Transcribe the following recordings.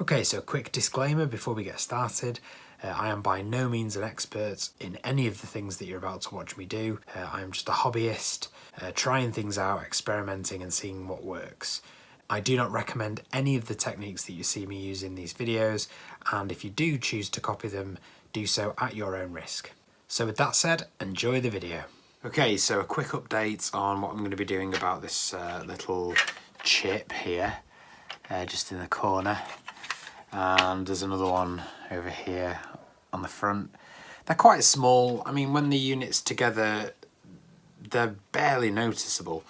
Okay, so a quick disclaimer before we get started. I am by no means an expert in any of the things that you're about to watch me do. I am just a hobbyist, trying things out, experimenting and seeing what works. I do not recommend any of the techniques that you see me use in these videos, and if you do choose to copy them, do so at your own risk. So with that said, enjoy the video. Okay, so a quick update on what I'm going to be doing about this little chip here, just in the corner. And there's another one over here on the front. They're quite small. I mean, when the unit's together, they're barely noticeable.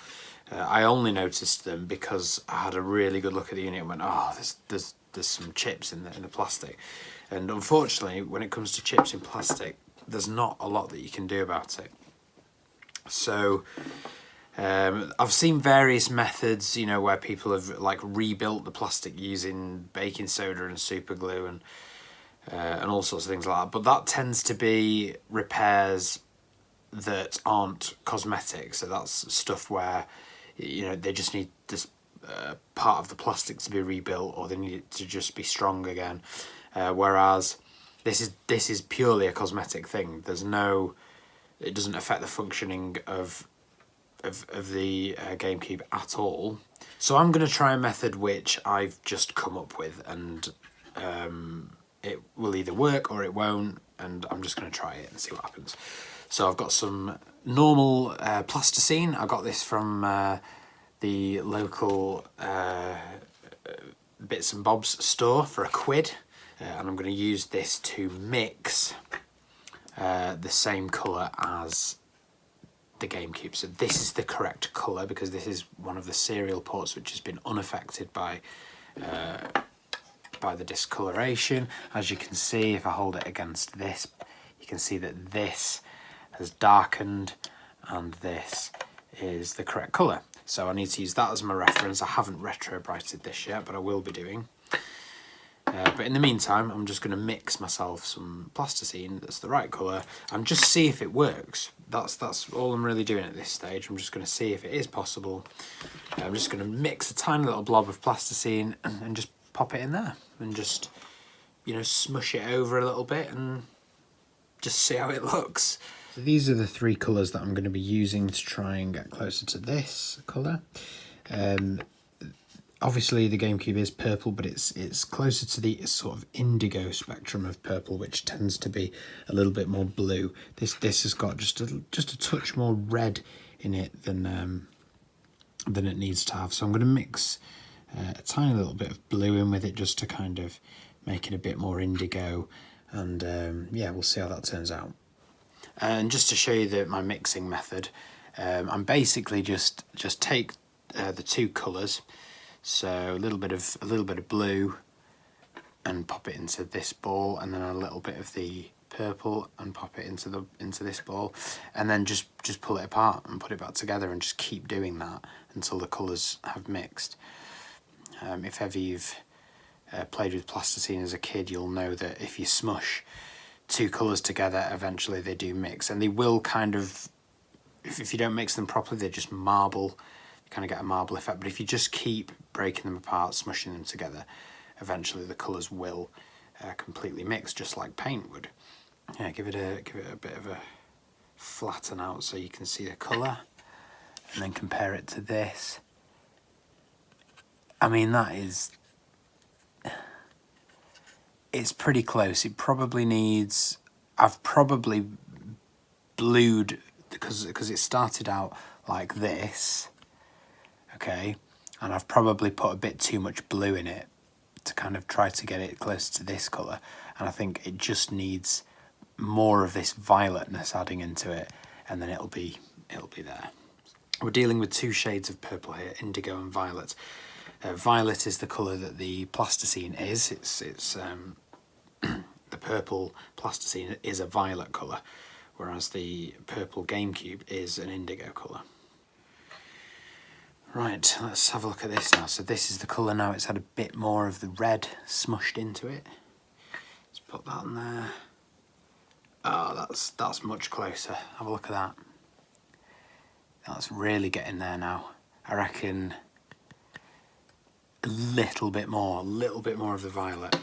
I only noticed them because I had a really good look at the unit and went, oh, there's some chips in the plastic. And unfortunately, when it comes to chips in plastic, there's not a lot that you can do about it. So I've seen various methods, you know, where people have like rebuilt the plastic using baking soda and super glue and all sorts of things like that. But that tends to be repairs that aren't cosmetic. So that's stuff where, you know, they just need this part of the plastic to be rebuilt, or they need it to just be strong again. Whereas this is purely a cosmetic thing. It doesn't affect the functioning of the GameCube at all. So I'm going to try a method which I've just come up with, and it will either work or it won't, and I'm just going to try it and see what happens. So I've got some normal plasticine. I got this from the local Bits and Bobs store for £1, and I'm going to use this to mix the same colour as the GameCube. So this is the correct colour because this is one of the serial ports which has been unaffected by the discoloration. As you can see, if I hold it against this, you can see that this has darkened and this is the correct colour. So I need to use that as my reference. I haven't retro-brighted this yet, but I will be doing. But in the meantime, I'm just going to mix myself some plasticine that's the right colour and just see if it works. That's all I'm really doing at this stage. I'm just going to see if it is possible. I'm just going to mix a tiny little blob of plasticine and just pop it in there and just, you know, smush it over a little bit and just see how it looks. So these are the three colours that I'm going to be using to try and get closer to this colour. Obviously the GameCube is purple, but it's closer to the sort of indigo spectrum of purple, which tends to be a little bit more blue. This has got just a touch more red in it than it needs to have. So I'm going to mix a tiny little bit of blue in with it just to kind of make it a bit more indigo, and yeah, we'll see how that turns out. And just to show you my mixing method, I'm basically just take the two colours. So a little bit of blue and pop it into this ball, and then a little bit of the purple and pop it into this ball, and then just pull it apart and put it back together, and just keep doing that until the colours have mixed. If ever you've played with plasticine as a kid, you'll know that if you smush two colours together, eventually they do mix, and they will kind of, if you don't mix them properly, they just marble. Kind of get a marble effect, but if you just keep breaking them apart, smushing them together, eventually the colours will completely mix, just like paint would. Yeah, give it a bit of a flatten out so you can see the colour, and then compare it to this. I mean, it's pretty close. It probably needs, I've probably blued, because it started out like this. Okay, and I've probably put a bit too much blue in it to kind of try to get it close to this colour, and I think it just needs more of this violetness adding into it, and then it'll be there. We're dealing with two shades of purple here, indigo and violet. Violet is the colour that the plasticine is. It's the purple plasticine is a violet colour, whereas the purple GameCube is an indigo colour. Right, let's have a look at this now. So this is the colour now. It's had a bit more of the red smushed into it. Let's put that in there. Oh, that's much closer. Have a look at that. That's really getting there now. I reckon a little bit more of the violet.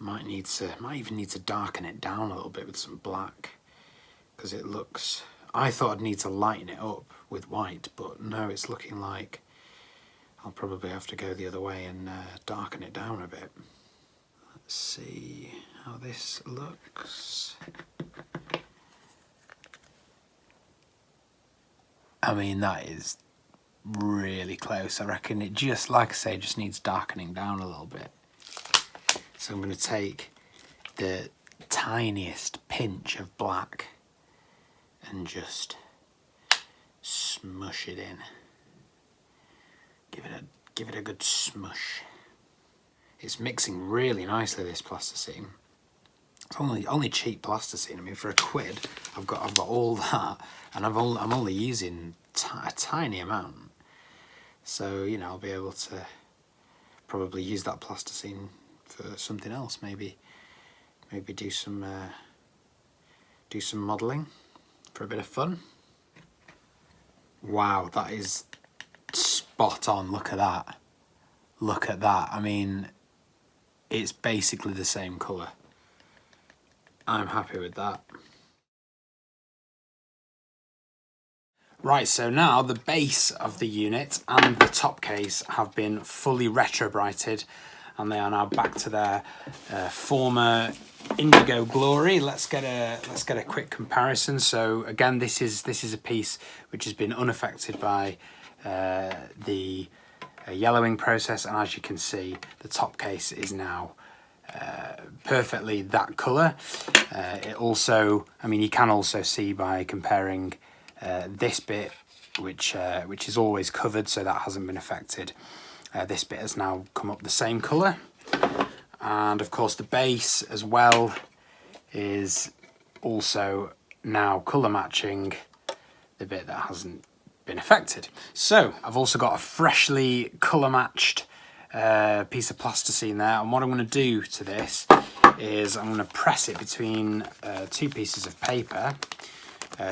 Might even need to darken it down a little bit with some black, because it looks, I thought I'd need to lighten it up with white, but no, it's looking like I'll probably have to go the other way and darken it down a bit. Let's see how this looks. I mean, that is really close. I reckon it just, like I say, just needs darkening down a little bit. So I'm going to take the tiniest pinch of black and just smush it in. Give it a good smush. It's mixing really nicely, this plasticine. It's only cheap plasticine. I mean, for £1, I've got all that, and I'm only using a tiny amount. So, you know, I'll be able to probably use that plasticine for something else. Maybe do some modelling for a bit of fun. Wow, that is spot on. Look at that. Look at that. I mean, it's basically the same colour. I'm happy with that. Right, so now the base of the unit and the top case have been fully retrobrighted, and they are now back to their former indigo glory. Let's get a quick comparison. So again, this is a piece which has been unaffected by the yellowing process, and as you can see, the top case is now perfectly that colour. It also, I mean, you can also see by comparing this bit, which is always covered, so that hasn't been affected. This bit has now come up the same colour, and of course the base as well is also now colour matching the bit that hasn't been affected. So I've also got a freshly colour matched piece of plasticine there, and what I'm going to do to this is I'm going to press it between two pieces of paper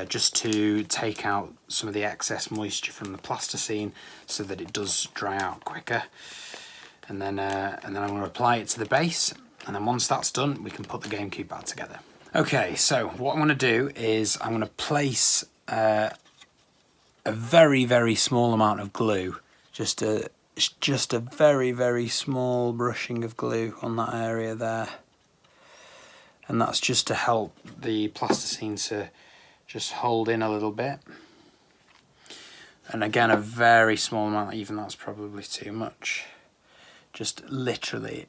just to take out some of the excess moisture from the plasticine so that it does dry out quicker, and then I'm going to apply it to the base, and then once that's done we can put the GameCube back together. Okay, so what I'm going to do is I'm going to place a very small amount of glue, just a very small brushing of glue on that area there, and that's just to help the plasticine to just hold in a little bit. And again, a very small amount, even that's probably too much. Just literally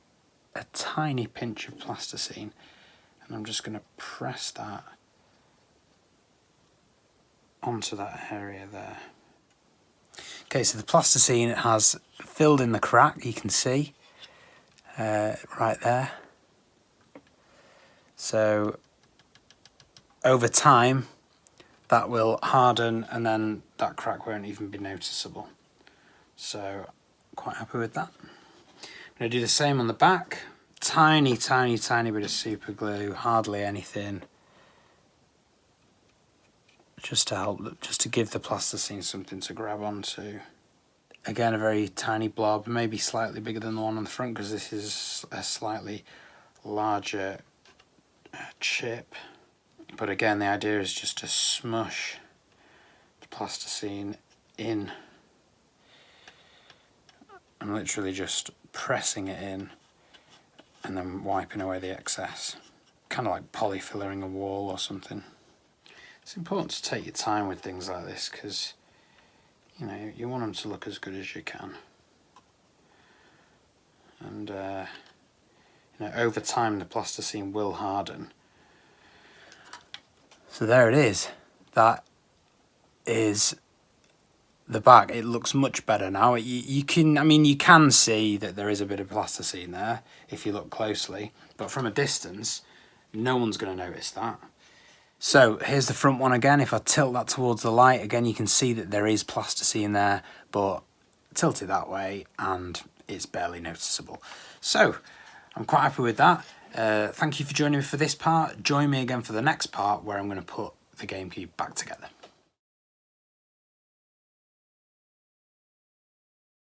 a tiny pinch of plasticine, and I'm just going to press that onto that area there. Okay, so the plasticine has filled in the crack, you can see right there. So over time that will harden, and then that crack won't even be noticeable. So quite happy with that. I'm going to do the same on the back. Tiny bit of super glue, hardly anything, just to help, just to give the plasticine something to grab onto. Again, a very tiny blob, maybe slightly bigger than the one on the front because this is a slightly larger chip. But again, the idea is just to smush the plasticine in. I'm literally just pressing it in and then wiping away the excess. Kind of like polyfilling a wall or something. It's important to take your time with things like this because, you know, you want them to look as good as you can. And, you know, over time the plasticine will harden. So there it is. That is the back. It looks much better now. You can see that there is a bit of plasticine there if you look closely, but from a distance, no one's going to notice that. So here's the front one again. If I tilt that towards the light, again, you can see that there is plasticine there, but tilt it that way and it's barely noticeable. So I'm quite happy with that. Thank you for joining me for this part. Join me again for the next part where I'm going to put the GameCube back together.